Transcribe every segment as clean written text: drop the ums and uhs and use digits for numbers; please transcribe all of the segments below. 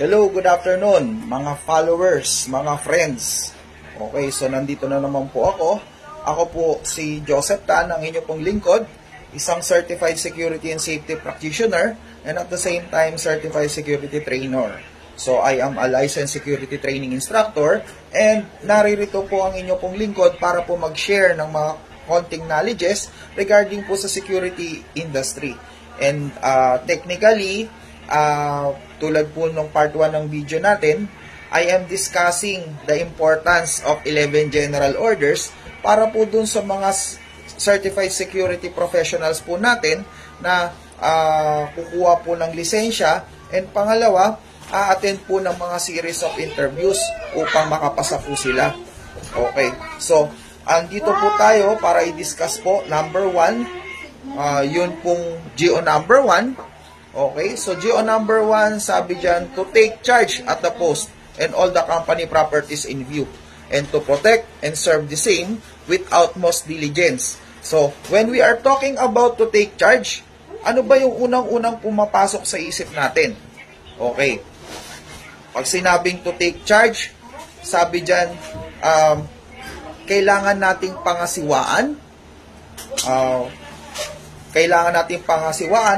Hello, good afternoon, mga followers, mga friends. Okay, so nandito na naman po ako. Ako po si Joseph Tan, ang inyo pong lingkod, isang Certified Security and Safety Practitioner and at the same time Certified Security Trainer. So I am a licensed security training instructor and naririto po ang inyo pong lingkod para po mag-share ng mga konting knowledges regarding po sa security industry. And technically, tulad po nung part 1 ng video natin, I am discussing the importance of 11 general orders para po dun sa mga certified security professionals po natin na kukuha po ng lisensya, and pangalawa, attend po ng mga series of interviews upang makapasa po sila. Okay, so andito po tayo para i-discuss po number 1, yun pong GO number 1. Okay, so GO number 1, sabi dyan, to take charge at the post and all the company properties in view, and to protect and serve the same with utmost diligence. So, when we are talking about to take charge, ano ba yung unang-unang pumapasok sa isip natin? Okay, pag sinabing to take charge, sabi dyan, kailangan nating pangasiwaan,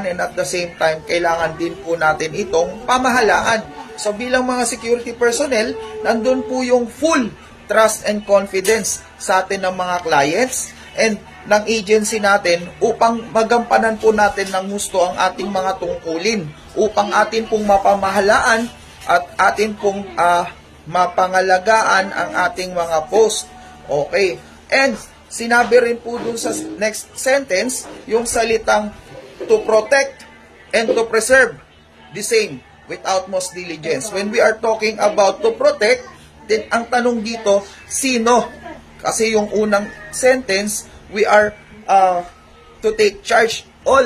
and at the same time, kailangan din po natin itong pamahalaan. So, bilang mga security personnel, nandun po yung full trust and confidence sa atin ng mga clients and ng agency natin upang magampanan po natin ng gusto ang ating mga tungkulin, upang atin pong mapamahalaan at atin pong mapangalagaan ang ating mga post. Okay. And sinabi rin po dun sa next sentence, yung salitang to protect and to preserve the same with utmost diligence. When we are talking about to protect, then ang tanong dito, sino? Kasi yung unang sentence, we are to take charge all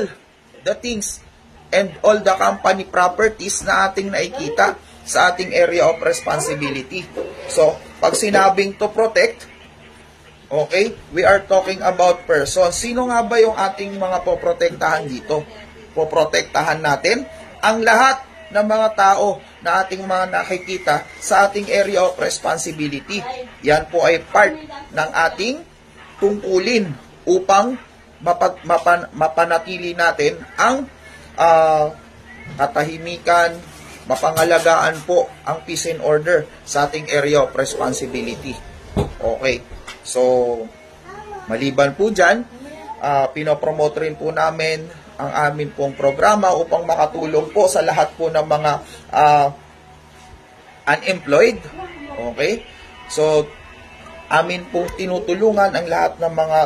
the things and all the company properties na ating nakikita sa ating area of responsibility. So, pag sinabing to protect, okay, we are talking about person. Sino nga ba yung ating mga poprotektahan dito? Poprotektahan natin ang lahat ng mga tao na ating mga nakikita sa ating area of responsibility. Yan po ay part ng ating tungkulin upang mapanatili natin ang katahimikan, mapangalagaan po ang peace and order sa ating area of responsibility. Okay. So, maliban po dyan, pinopromote rin po namin ang amin pong programa upang makatulong po sa lahat po ng mga unemployed. Okay? So, amin pong tinutulungan ang lahat ng mga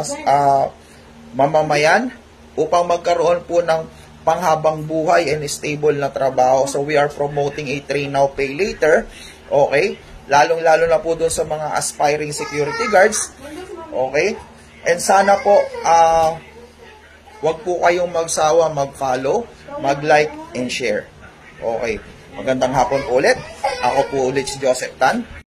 mamamayan upang magkaroon po ng panghabang buhay and stable na trabaho. So, we are promoting a train now, pay later. Okay? Lalong-lalo na po doon sa mga aspiring security guards. Okay? And sana po, wag po kayong magsawa mag-follow, mag-like, and share. Okay. Magandang hapon ulit. Ako po ulit si Joseph Tan.